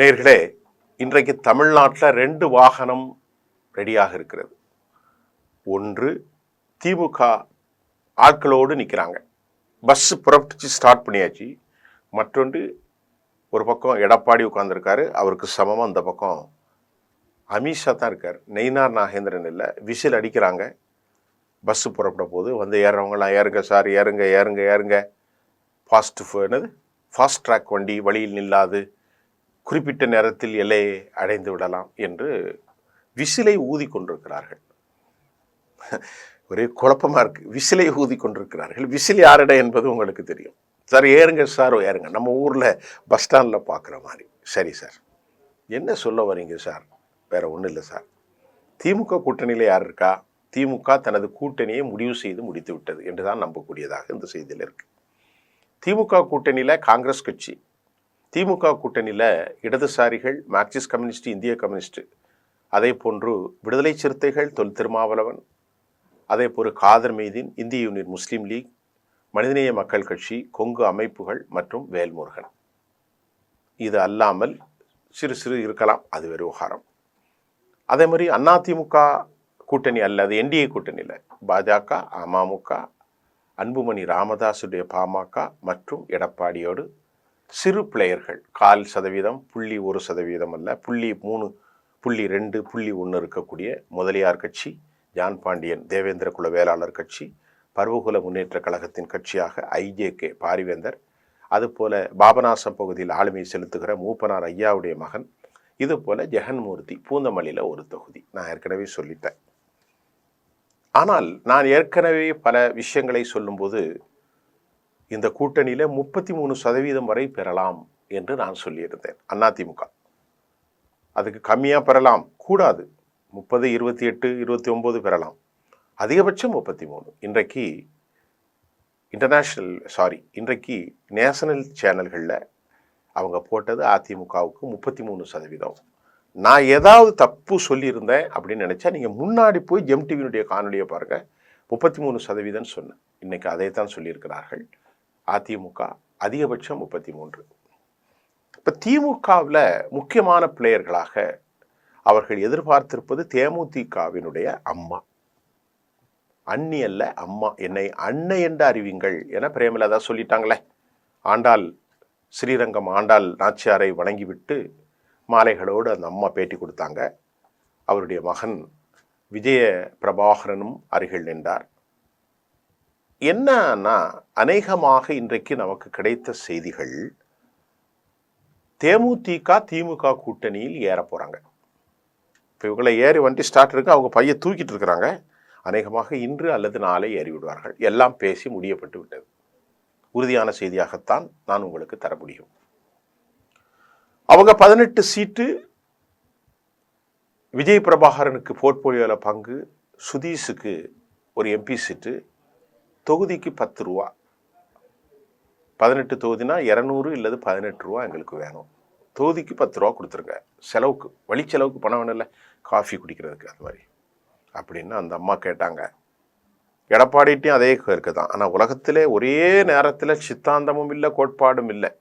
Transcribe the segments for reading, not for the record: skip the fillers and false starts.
நேர்களே, இன்றைக்கு தமிழ்நாட்டில் 2 வாகனம் ரெடியாக இருக்கிறது. ஒன்று, திமுக ஆட்களோடு நிற்கிறாங்க, பஸ் புறப்பட்டுச்சு, ஸ்டார்ட் பண்ணியாச்சு. மற்றொன்று, ஒரு பக்கம் எடப்பாடி உட்கார்ந்துருக்காரு, அவருக்கு சமமாக அந்த பக்கம் அமித்ஷா தான் இருக்கார். நயினார் நாகேந்திரன் இல்லை, விசில் அடிக்கிறாங்க. பஸ்ஸு புறப்பட போது வந்து ஏறுறவங்களாம் ஏறுங்க சார், ஏறுங்க ஏறுங்க ஏறுங்க, ஃபாஸ்ட் ட்ராக் வண்டி வழியில் நில்லாது, குறிப்பிட்ட நேரத்தில் எல்லையை அடைந்து விடலாம் என்று விசிலை ஊதி கொண்டிருக்கிறார்கள். ஒரே குழப்பமாக இருக்குது. விசிலை ஊதி கொண்டிருக்கிறார்கள். விசில் யாரிட என்பது உங்களுக்கு தெரியும். சார் ஏறுங்க சார் ஏறுங்க, நம்ம ஊரில் பஸ் ஸ்டாண்டில் பார்க்குற மாதிரி. சரி சார், என்ன சொல்ல வரீங்க சார்? வேறு ஒன்றும் இல்லை சார், திமுக கூட்டணியில் யார் இருக்கா? திமுக தனது கூட்டணியை முடிவு செய்து முடித்து விட்டது என்று தான் நம்பக்கூடியதாக இந்த செய்தியில் இருக்குது. திமுக கூட்டணியில் காங்கிரஸ் கட்சி, திமுக கூட்டணியில் இடதுசாரிகள், மார்க்சிஸ்ட் கம்யூனிஸ்ட், இந்திய கம்யூனிஸ்ட், அதே போன்று விடுதலை சிறுத்தைகள், தொல் திருமாவளவன், அதே போல் காதர் மெய்தீன், இந்திய யூனியன் முஸ்லீம் லீக், மனிதநேய மக்கள் கட்சி, கொங்கு அமைப்புகள் மற்றும் வேல்முருகன். இது அல்லாமல் சிறு சிறு இருக்கலாம், அது வேறு விவகாரம். அதே மாதிரி அதிமுக கூட்டணி அல்லது என்டிஏ கூட்டணியில் பாஜக, அமமுக, அன்புமணி ராமதாசுடைய பாமக மற்றும் எடப்பாடியோடு சிறு பிளேயர்கள் 0.5%, 0.1% அல்ல, 0.3, 0.2, 0.1 இருக்கக்கூடிய முதலியார் கட்சி, ஜான் பாண்டியன் தேவேந்திர குல வேளாளர் கட்சி, பருவகுல முன்னேற்ற கழகத்தின் கட்சியாக ஐஜேகே பாரிவேந்தர், அதுபோல பாபநாசம் பகுதியில் ஆளுமை செலுத்துகிற மூப்பனார் ஐயாவுடைய மகன், இது போல ஜெகன்மூர்த்தி பூந்தமல்லியில் ஒரு தொகுதி. நான் ஏற்கனவே சொல்லிட்டேன். ஆனால் நான் ஏற்கனவே பல விஷயங்களை சொல்லும்போது இந்த கூட்டணியில் 33% வரை பெறலாம் என்று நான் சொல்லியிருந்தேன். அதிமுக அதுக்கு கம்மியாக பெறலாம், கூடாது. 30, 28, 29 பெறலாம், அதிகபட்சம் 33. இன்றைக்கு நேஷனல் சேனல்களில் அவங்க போட்டது அதிமுகவுக்கு 33%. நான் ஏதாவது தப்பு சொல்லியிருந்தேன் அப்படின்னு நினச்சா நீங்கள் முன்னாடி போய் ஜெம் டிவியினுடைய காணொலியை பாருங்கள். 33% சொன்னேன். இன்றைக்கி அதை தான் சொல்லியிருக்கிறார்கள். அதிமுக அதிகபட்சம் 33. இப்போ திமுகவில் முக்கியமான பிளேயர்களாக அவர்கள் எதிர்பார்த்திருப்பது தேமுதிகவினுடைய அம்மா. அண்ணி அல்ல, அம்மா. என்னை அன்னை என்று அறிவிங்கள் என பிரேமலதா சொல்லிட்டாங்களே. ஆண்டாள், ஸ்ரீரங்கம் ஆண்டாள் நாச்சியாரை வணங்கிவிட்டு மாலைகளோடு அந்த அம்மா பேட்டி கொடுத்தாங்க. அவருடைய மகன் விஜய பிரபாகரனும் அருகில் நின்றார். என்னன்னா, அநேகமாக இன்றைக்கு நமக்கு கிடைத்த செய்திகள், தேமுதிக திமுக கூட்டணியில் ஏற போகிறாங்க. இப்போ இவங்களை ஏறி வண்டி ஸ்டார்ட் இருக்கு, அவங்க பையை தூக்கிட்டு இருக்கிறாங்க. அநேகமாக இன்று அல்லது நாளை ஏறி விடுவார்கள். எல்லாம் பேசி முடியப்பட்டு விட்டது. உறுதியான செய்தியாகத்தான் நான் உங்களுக்கு தர முடியும். அவங்க 18 சீட்டு, விஜய் பிரபாகரனுக்கு போர்ட்போலியோவில் பங்கு, சுதீஷுக்கு ஒரு எம்பி சீட்டு, தொகுதிக்கு 10 ரூபா. 18 தொகுதினா 200 இல்லது 18 ரூபா எங்களுக்கு வேணும். தொகுதிக்கு 10 ரூபா கொடுத்துருங்க, செலவுக்கு, வழி செலவுக்கு பணம் வேணும் இல்லை, காஃபி குடிக்கிறதுக்கு, அது மாதிரி அப்படின்னு அந்த அம்மா கேட்டாங்க. எடப்பாடிட்டையும் அதே இருக்கு தான். ஆனால் உலகத்திலே ஒரே நேரத்தில் சித்தாந்தமும் இல்லை, கோட்பாடும் இல்லை,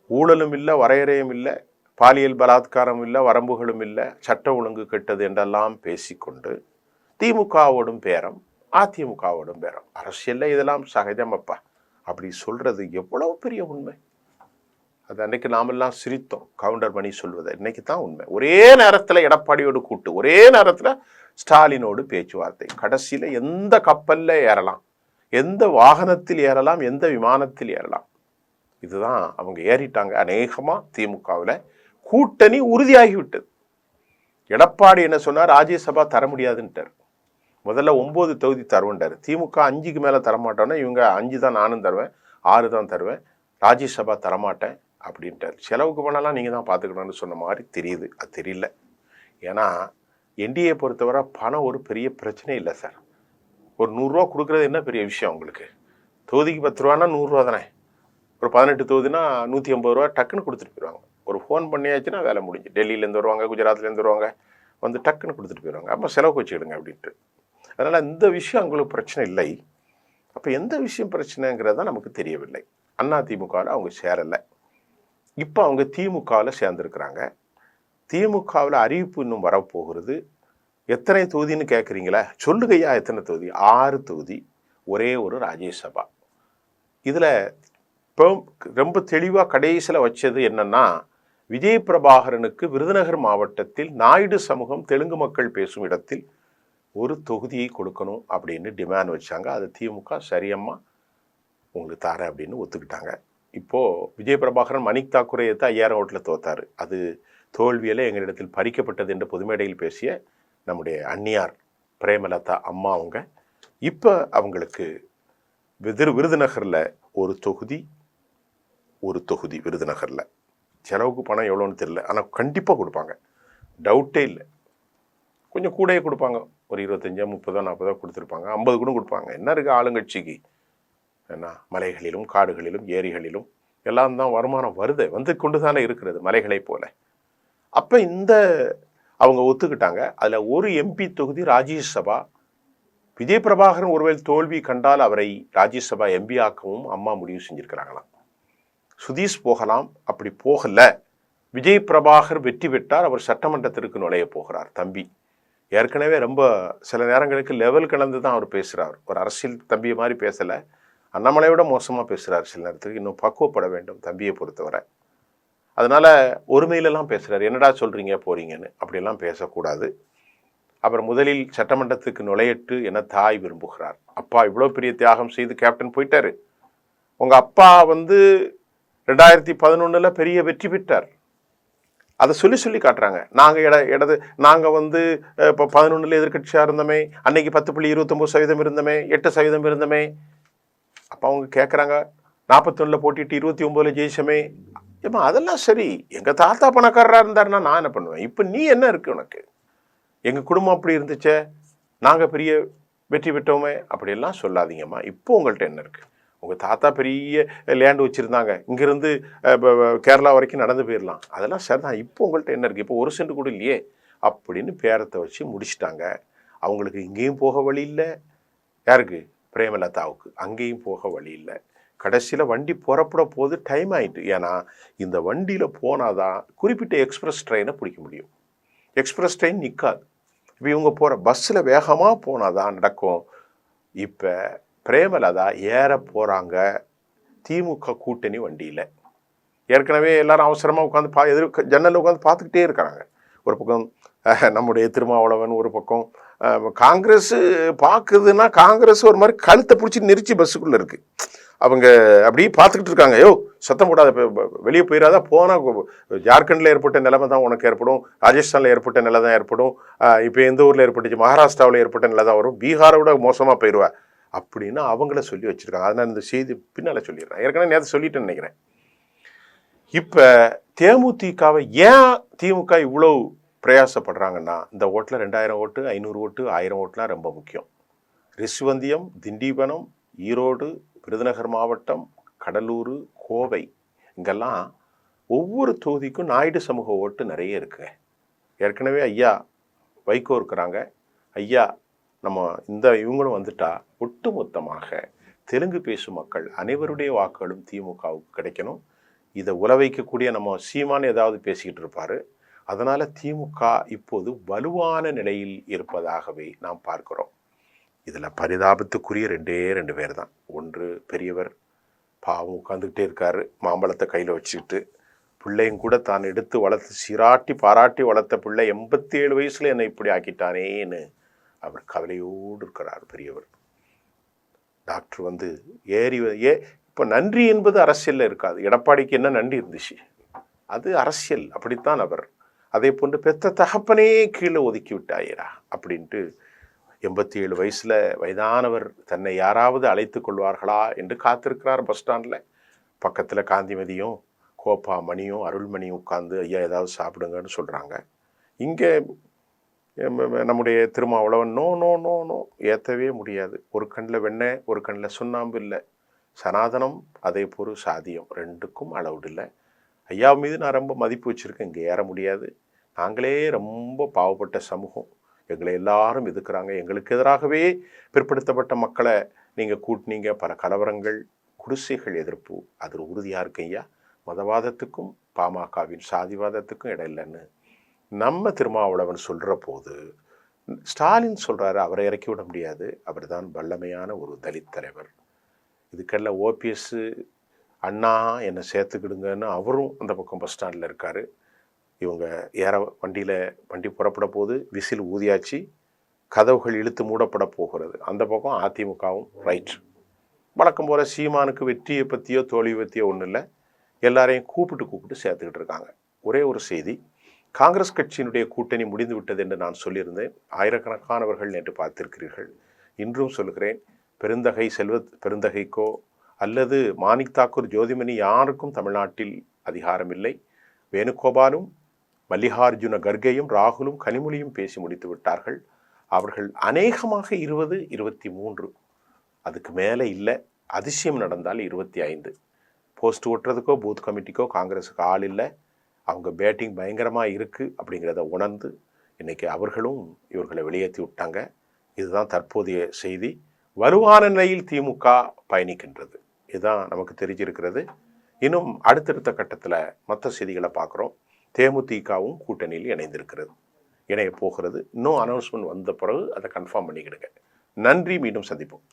ஊழலும் இல்லை, வரையறையும் இல்லை, பாலியல் பலாத்காரம் இல்லை, வரம்புகளும் இல்லை, சட்ட ஒழுங்கு கெட்டது என்றெல்லாம் பேசிக்கொண்டு திமுகவோடும் பேரம், அதிமுகவோடும் பேரம். அரசியலில் இதெல்லாம் சகஜமப்பா அப்படி சொல்கிறது எவ்வளவு பெரிய உண்மை. அது அன்றைக்கு நாமெல்லாம் சிரித்தோம், கவுண்டர் பண்ணி சொல்வதை. இன்னைக்கு தான் உண்மை. ஒரே நேரத்தில் எடப்பாடியோடு கூட்டு, ஒரே நேரத்தில் ஸ்டாலினோடு பேச்சுவார்த்தை. கடைசியில் எந்த கப்பலில் ஏறலாம், எந்த வாகனத்தில் ஏறலாம், எந்த விமானத்தில் ஏறலாம், இதுதான் அவங்க ஏறிட்டாங்க. அநேகமாக திமுகவில் கூட்டணி உறுதியாகிவிட்டது. எடப்பாடி என்ன சொன்னார், ராஜ்யசபா தர முடியாதுன்ட்டார். முதல்ல 9 தொகுதி தருவண்டார். திமுக 5க்கு மேலே தரமாட்டோன்னா இவங்க 5 தான் நானும் தருவேன், 6 தான் தருவேன், ராஜ்யசபா தரமாட்டேன் அப்படின்ட்டார். செலவுக்கு பண்ணலாம் நீங்கள் தான் பார்த்துக்கணும்னு சொன்ன மாதிரி தெரியுது. அது தெரியல. ஏன்னா என்டிஏ பொறுத்தவரை பணம் ஒரு பெரிய பிரச்சனை இல்லை சார். ஒரு 100 ரூபா கொடுக்குறது என்ன பெரிய விஷயம் உங்களுக்கு? தொகுதிக்கு 10 ரூபான்னா 100 ரூபா தானே. ஒரு 18 தொகுதினா 150 ரூபா டக்குன்னு கொடுத்துட்டு போயிடுவாங்க. ஒரு ஃபோன் பண்ணியாச்சுன்னா வேலை முடிஞ்சு. டெல்லியிலேருந்து வருவாங்க, குஜராத்லேருந்து வருவாங்க, வந்து டக்குன்னு கொடுத்துட்டு போயிடுவாங்க. அப்போ செலவுக்கு வச்சுக்கிடுங்க அப்படின்ட்டு. அதனால் இந்த விஷயம் அவங்களுக்கு பிரச்சனை இல்லை. அப்போ எந்த விஷயம் பிரச்சனைங்கிறத நமக்கு தெரியவில்லை. அதிமுகவில் அவங்க சேரலை. இப்போ அவங்க திமுகவில் சேர்ந்துருக்கிறாங்க. திமுகவில் அறிவிப்பு இன்னும் வரப்போகிறது. எத்தனை தொகுதின்னு கேட்குறீங்களா? சொல்லுங்கய்யா எத்தனை தொகுதி? 6 தொகுதி, ஒரே ஒரு ராஜ்யசபா. இதில் இப்போ ரொம்ப தெளிவாக கடைசியில் வச்சது என்னன்னா, விஜய் பிரபாகரனுக்கு விருதுநகர் மாவட்டத்தில் நாயுடு சமூகம் தெலுங்கு மக்கள் பேசும் இடத்தில் ஒரு தொகுதியை கொடுக்கணும் அப்படின்னு டிமாண்ட் வச்சாங்க. அது திமுக சரியம்மா உங்களுக்கு தரேன் அப்படின்னு ஒத்துக்கிட்டாங்க. இப்போது விஜய் பிரபாகரன் மணிக் தாக்கூரை எடுத்து 5000 ஓட்டில் தோத்தார். அது தோல்வியில் எங்களிடத்தில் பறிக்கப்பட்டது என்று பொதுமேடையில் பேசிய நம்முடைய அன்னியார் பிரேமலதா அம்மா அவங்க இப்போ அவங்களுக்கு விருதுநகரில் ஒரு தொகுதி விருதுநகரில் செலவுக்கு பணம் எவ்வளோன்னு தெரியல, ஆனால் கண்டிப்பாக கொடுப்பாங்க, டவுட்டே இல்லை. கொஞ்சம் கூடயே கொடுப்பாங்க, ஒரு 25, 30, 40 கொடுத்துருப்பாங்க, 50 கூட கொடுப்பாங்க. என்ன இருக்குது ஆளுங்கட்சிக்கு? ஏன்னா மலைகளிலும் காடுகளிலும் ஏரிகளிலும் எல்லாம் தான் வருமானம் வந்து கொண்டு தானே இருக்கிறது மலைகளை போல. அப்போ அவங்க ஒத்துக்கிட்டாங்க. அதில் ஒரு எம்பி தொகுதி ராஜ்யசபா. விஜய் பிரபாகரன் ஒருவேளை தோல்வி கண்டால் அவரை ராஜ்யசபா எம்பி ஆக்கவும் அம்மா முடிவு செஞ்சிருக்கிறாங்களாம். சுதீஷ் போகலாம், அப்படி போகல விஜய் பிரபாகர் வெற்றி பெற்றார், அவர் சட்டமன்றத்திற்கு நுழைய போகிறார். தம்பி ஏற்கனவே ரொம்ப சில நேரங்களுக்கு லெவல் கலந்து தான் அவர் பேசுகிறார். ஒரு அரசியல் தம்பியை மாதிரி பேசலை, அண்ணாமலையோட மோசமாக பேசுகிறார். சில நேரத்துக்கு இன்னும் பக்குவப்பட வேண்டும் தம்பியை பொறுத்தவரை. அதனால் ஒருமையிலெல்லாம் பேசுகிறார். என்னடா சொல்கிறீங்க போகிறீங்கன்னு அப்படியெல்லாம் பேசக்கூடாது. அப்புறம் முதலில் சட்டமன்றத்துக்கு நுழையிட்டு என தாய் விரும்புகிறார். அப்பா இவ்வளோ பெரிய தியாகம் செய்து கேப்டன் போயிட்டாரு. உங்கள் அப்பா 2011 பெரிய வெற்றி பெற்றார். அதை சொல்லி காட்டுறாங்க. நாங்கள் இப்போ 11 எதிர்கட்சியாக இருந்தோமே, அன்னைக்கு 10.29% இருந்தோமே, 8% இருந்தோமே. அப்போ அவங்க கேட்குறாங்க, 41 போட்டிட்டு 29 ஜெயிச்சமே. ஏமா அதெல்லாம் சரி, எங்கள் தாத்தா பணக்காரராக இருந்தாருன்னா நான் என்ன பண்ணுவேன்? இப்போ நீ என்ன இருக்கு உனக்கு? எங்கள் குடும்பம் அப்படி இருந்துச்சே, நாங்கள் பெரிய வெற்றி பெற்றோமே, அப்படியெல்லாம் சொல்லாதீங்கம்மா. இப்போ உங்கள்கிட்ட என்ன இருக்குது? உங்கள் தாத்தா பெரிய லேண்டு வச்சுருந்தாங்க, இங்கேருந்து கேரளா வரைக்கும் நடந்து போயிடலாம், அதெல்லாம் சரி தான். இப்போ உங்கள்கிட்ட என்ன இருக்குது? இப்போ 1 சென்ட் கூட இல்லையே அப்படின்னு பேரத்தை வச்சு முடிச்சிட்டாங்க. அவங்களுக்கு இங்கேயும் போக வழி இல்லை, யாருக்கு? பிரேமலதாவுக்கு அங்கேயும் போக வழி இல்லை. கடைசியில் வண்டி புறப்பட போது டைம் ஆகிட்டு. ஏன்னா இந்த வண்டியில் போனாதான் குறிப்பிட்ட எக்ஸ்பிரஸ் ட்ரெயினை பிடிக்க முடியும். எக்ஸ்பிரஸ் ட்ரெயின் நிற்காது. இப்போ இவங்க போகிற பஸ்ஸில் வேகமாக போனாதான் நடக்கும். இப்போ பிரேமலதா ஏற போகிறாங்க திமுக கூட்டணி வண்டியில். ஏற்கனவே எல்லாரும் அவசரமாக உட்காந்து ஜன்னலில் உட்காந்து பார்த்துக்கிட்டே இருக்கிறாங்க. ஒரு பக்கம் நம்முடைய திருமாவளவன், ஒரு பக்கம் காங்கிரஸ் பார்க்குதுன்னா காங்கிரஸ் ஒரு மாதிரி கழுத்தை பிடிச்சி நெரிச்சி பஸ்ஸுக்குள்ளே இருக்குது. அவங்க அப்படியே பார்த்துக்கிட்டு இருக்காங்க. சத்தம் போடாத, வெளியே போயிடாதா, போனால் ஜார்க்கண்டில் ஏற்பட்ட நிலைமை தான் உனக்கு ஏற்படும், ராஜஸ்தானில் ஏற்பட்ட நிலை தான் ஏற்படும், இப்போ எந்த ஊரில் ஏற்பட்டுச்சு, மகாராஷ்டிராவில் ஏற்பட்ட நிலை தான் வரும், பீகாரை விட மோசமாக போயிடுவா அப்படின்னு அவங்கள சொல்லி வச்சுருக்காங்க. அதனால் இந்த செய்தி பின்னால் சொல்லிடுறேன். ஏற்கனவே நேற்று சொல்லிட்டேன்னு நினைக்கிறேன். இப்போ தேமுதிகவை ஏன் திமுக இவ்வளோ பிரயாசப்படுறாங்கன்னா, இந்த ஓட்டில் 2000 ஓட்டு, 500 ஓட்டு, 1000 ஓட்டுலாம் ரொம்ப முக்கியம். ரிஷிவந்தியம், திண்டிவனம், ஈரோடு, விருதுநகர் மாவட்டம், கடலூர், கோவை, இங்கெல்லாம் ஒவ்வொரு தொகுதிக்கும் நாயுடு சமூக ஓட்டு நிறைய இருக்குங்க. ஏற்கனவே ஐயா வைகோ இருக்கிறாங்க. ஐயா நம்ம இவங்களும் வந்துட்டா ஒட்டு மொத்தமாக தெலுங்கு பேசும் மக்கள் அனைவருடைய வாக்குகளும் திமுகவுக்கு கிடைக்கணும். இதை உலவைக்கக்கூடிய நம்ம சீமான் ஏதாவது பேசிக்கிட்டு இருப்பார். அதனால் திமுக இப்போது வலுவான நிலையில் இருப்பதாகவே நாம் பார்க்கிறோம். இதில் பரிதாபத்துக்குரிய 2 பேர் தான். ஒன்று பெரியவர், பாவம் உட்காந்துக்கிட்டே இருக்காரு, மாம்பழத்தை கையில் வச்சுக்கிட்டு. பிள்ளையும் கூட தான் எடுத்து வளர்த்து சீராட்டி பாராட்டி வளர்த்த பிள்ளை 87 வயசில் என்னை இப்படி ஆக்கிட்டானேன்னு அவர் கவலையோடு இருக்கிறார் பெரியவர். டாக்டர் இப்போ நன்றி என்பது அரசியலில் இருக்காது. எடப்பாடிக்கு என்ன நன்றி இருந்துச்சு? அது அரசியல், அப்படித்தான் அவர். அதே போன்று பெத்த தகப்பனே கீழே ஒதுக்கி விட்டாயிரா அப்படின்ட்டு 87 வயசில் வயதானவர் தன்னை யாராவது அழைத்து கொள்வார்களா என்று காத்திருக்கிறார் பஸ் ஸ்டாண்டில். பக்கத்தில் காந்திமதியும் கோப்பா மணியும் அருள்மணியும் உட்காந்து ஐயா ஏதாவது சாப்பிடுங்கன்னு சொல்கிறாங்க. இங்கே நம்முடைய Thirumavalavan no no no no ஏற்றவே முடியாது. ஒரு கண்ணில் வெண்ணெய், ஒரு கண்ணில் சுண்ணாம்பு இல்லை. சனாதனம் அதே போல் சாதியம், 2க்கும் அலவுட் இல்லை. ஐயா மீது நான் ரொம்ப மதிப்பு வச்சுருக்கேன், இங்கே ஏற முடியாது. நாங்களே ரொம்ப பாவப்பட்ட சமூகம், எங்களை எல்லாரும் எதிர்க்கிறாங்க, எங்களுக்கு எதிராகவே பிற்படுத்தப்பட்ட மக்களை நீங்கள் கூட்டினீங்க, பல கலவரங்கள், குடிசைகள் எதிர்ப்பு, அது உறுதியாக இருக்கு ஐயா. மதவாதத்துக்கும் பாமகவின் சாதிவாதத்துக்கும் இடம் இல்லைன்னு நம்ம திருமாவளவன் சொல்கிற போது ஸ்டாலின் சொல்கிறாரு, அவரை இறக்கி விட முடியாது, அவர் தான் வல்லமையான ஒரு தலித் தலைவர், இதுக்கெல்லாம் ஓபிஎஸ் அண்ணா என்னை சேர்த்துக்கிடுங்கன்னு அவரும் அந்த பக்கம் பஸ் ஸ்டாண்டில் இருக்கார். இவங்க வண்டி புறப்பட போது விசில் ஊதியாச்சு, கதவுகள் இழுத்து மூடப்பட போகிறது. அந்த பக்கம் அதிமுகவும் ரைட். வழக்கம் போல சீமானுக்கு வெற்றியை பற்றியோ தோல்வி பற்றியோ ஒன்றும் இல்லை, எல்லாரையும் கூப்பிட்டு சேர்த்துக்கிட்டு இருக்காங்க. ஒரே ஒரு செய்தி, காங்கிரஸ் கட்சியினுடைய கூட்டணி முடிந்து விட்டது என்று நான் சொல்லியிருந்தேன். ஆயிரக்கணக்கானவர்கள் நேற்று பார்த்திருக்கிறீர்கள். இன்றும் சொல்கிறேன், பெருந்தகைக்கோ அல்லது மாணிக் தாக்கூர், ஜோதிமணி யாருக்கும் தமிழ்நாட்டில் அதிகாரம் இல்லை. வேணுகோபாலும் மல்லிகார்ஜுன கர்கேயும் ராகுலும் கனிமொழியும் பேசி முடித்து விட்டார்கள். அவர்கள் அநேகமாக 20, 23, அதுக்கு மேலே இல்லை. அதிசயம் நடந்தால் 25. போஸ்ட் ஓட்டுறதுக்கோ பூத் கமிட்டிக்கோ காங்கிரஸுக்கு ஆள் இல்லை. அவங்க பேட்டிங் பயங்கரமாக இருக்குது அப்படிங்கிறத உணர்ந்து இன்றைக்கி அவர்களும் இவர்களை வெளியேற்றி விட்டாங்க. இதுதான் தற்போதைய செய்தி. வலுவான நிலையில் திமுக பயணிக்கின்றது, இதுதான் நமக்கு தெரிஞ்சிருக்கிறது. இன்னும் அடுத்தடுத்த கட்டத்தில் மற்ற செய்திகளை பார்க்குறோம். தேமுதிகவும் கூட்டணியில் இணைந்திருக்கிறது, இணைய போகிறது. இன்னும் அனௌன்ஸ்மெண்ட் வந்த பிறகு அதை கன்ஃபார்ம் பண்ணிக்கிடுங்க. நன்றி, மீண்டும் சந்திப்போம்.